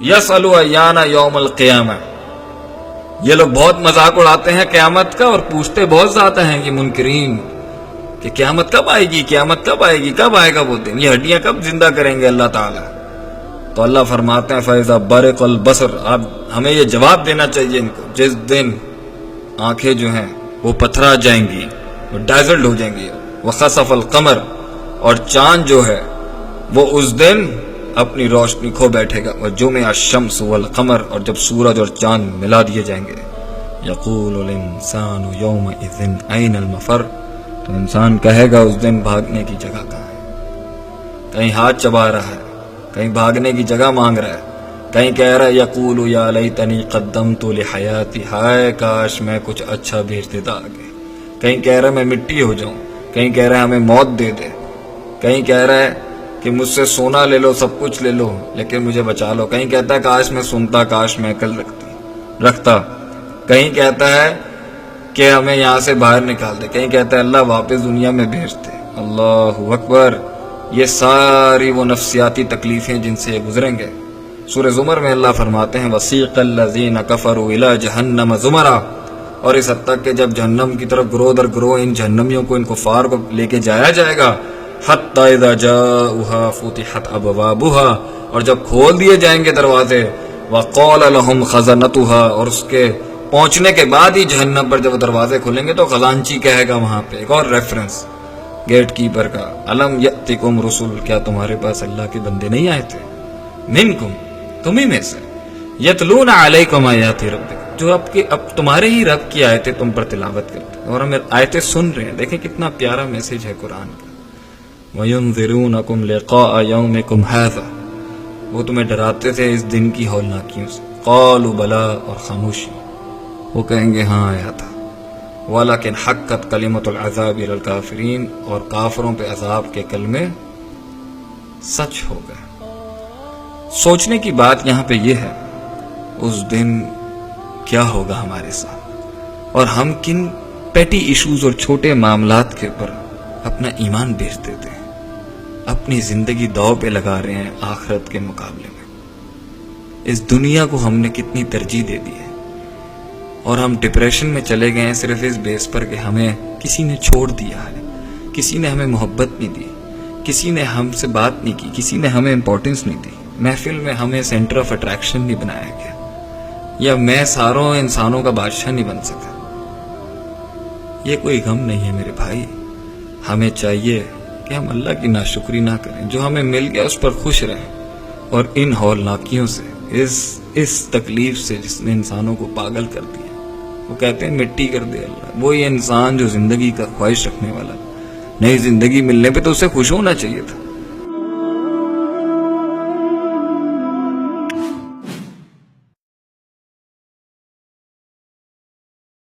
یسألو ایانا یوم القیامہ، یہ لوگ بہت مذاق اڑاتے ہیں قیامت کا اور پوچھتے بہت زیادہ ہیں یہ منکرین کہ قیامت کب آئے گی، قیامت کب آئے گی، کب آئے گا وہ دن، یہ ہڈیاں کب زندہ کریں گے اللہ تعالیٰ۔ تو اللہ فرماتے ہیں فَإِذَا بَرِقَ الْبَصَرُ، اب ہمیں یہ جواب دینا چاہیے ان کو، جس دن آنکھیں جو ہیں وہ پتھرا جائیں گی، وہ ڈائزلڈ ہو جائیں گی، وَخَسَفَ الْقَمَرُ، اور چاند جو ہے وہ اس دن اپنی روشنی کھو بیٹھے گا، وَجُمِعَ الشَّمْسُ وَالْقَمَرُ، اور جب سورج اور چاند ملا دیے جائیں گے، يَقُولُ الْإِنسَانُ يَوْمَئِذٍ أَيْنَ الْمَفَرُّ، تو انسان کہے گا اس دن بھاگنے کی جگہ کہاں ہے، کہیں ہاتھ چبا رہا ہے، کہیں بھاگنے کی جگہ مانگ رہا ہے، کہیں کہہ رہا ہے یقول یا لیتنی قدمت لحیاتی، ہائے کاش میں کچھ اچھا بھیج دیتا آگے، کہیں کہہ رہا ہے میں مٹی ہو جاؤں، کہیں کہہ رہا ہے ہمیں موت دے دے، کہیں کہہ رہا ہے کہ مجھ سے سونا لے لو، سب کچھ لے لو لیکن مجھے بچا لو، کہیں کہتا ہے کاش میں سنتا، کاش میں عقل رکھتا، کہیں کہتا ہے کہ ہمیں یہاں سے باہر نکال دے، کہیں کہتا ہے اللہ واپس دنیا میں بھیج دے۔ اللہ اکبر، یہ ساری وہ نفسیاتی تکلیفیں جن سے یہ گزریں گے۔ سورہ زمر میں اللہ فرماتے ہیں وَسِيقَ الَّذِينَ كَفَرُوا إِلَىٰ جَهَنَّمَ زُمَرًا، اور اس حد تک کہ جب جہنم کی طرف گروہ در گروہ ان جہنمیوں کو، ان کفار کو لے کے جایا جائے گا، حَتَّىٰ إِذَا جَاءُوهَا فُتِحَتْ أَبْوَابُهَا، اور جب کھول دیے جائیں گے دروازے، وَقَالَ لَهُمْ خَزَنَتُهَا، اور اس کے پہنچنے کے بعد ہی جہنم پر جب دروازے کھلیں گے تو خزانچی کہے گا وہاں پہ، ایک اور ریفرنس گیٹ کیپر کا، الم یأتکم رسول، کیا تمہارے پاس اللہ کے بندے نہیں آئے تھے، منکم، تمہیں میں سے، یتلون علیکم آیات ربکم، جو اب تمہارے ہی رب کی آیتیں تم پر تلاوت کرتے ہیں اور ہمیں آیتیں سن رہے ہیں۔ دیکھیں کتنا پیارا میسج ہے قرآن کا، وَيُنذِرُونَكُمْ لِقَاءَ يَوْمِكُمْ هَذَا، وہ تمہیں ڈراتے تھے اس دن کی ہولناکیوں سے، قالوا بلا، اور خاموشی، وہ کہیں گے ہاں آیا تھا، وَلَكِنْ حَقَّتْ كَلِمَةُ الْعَذَابِ عَلَى الْكَافِرِينَ، اور کافروں پہ عذاب کے کلمے سچ ہو گئے۔ سوچنے کی بات یہاں پہ یہ ہے اس دن کیا ہوگا ہمارے ساتھ، اور ہم کن پیٹی ایشوز اور چھوٹے معاملات کے اوپر اپنا ایمان بیچ دیتے ہیں، اپنی زندگی داؤ پہ لگا رہے ہیں آخرت کے مقابلے میں۔ اس دنیا کو ہم نے کتنی ترجیح دے دی ہے، اور ہم ڈپریشن میں چلے گئے ہیں صرف اس بیس پر کہ ہمیں کسی نے چھوڑ دیا ہے، کسی نے ہمیں محبت نہیں دی، کسی نے ہم سے بات نہیں کی، کسی نے ہمیں امپورٹنس نہیں دی، محفل میں ہمیں سینٹر آف اٹریکشن نہیں بنایا گیا، یا میں ساروں انسانوں کا بادشاہ نہیں بن سکا۔ یہ کوئی غم نہیں ہے میرے بھائی، ہمیں چاہیے کہ ہم اللہ کی ناشکری نہ کریں، جو ہمیں مل گیا اس پر خوش رہیں، اور ان ہولناکیوں سے، اس تکلیف سے جس نے انسانوں کو پاگل کر دیا، وہ کہتے ہیں مٹی کر دے اللہ، وہی انسان جو زندگی کا خواہش رکھنے والا، نئی زندگی ملنے پہ تو اسے خوش ہونا چاہیے تھا،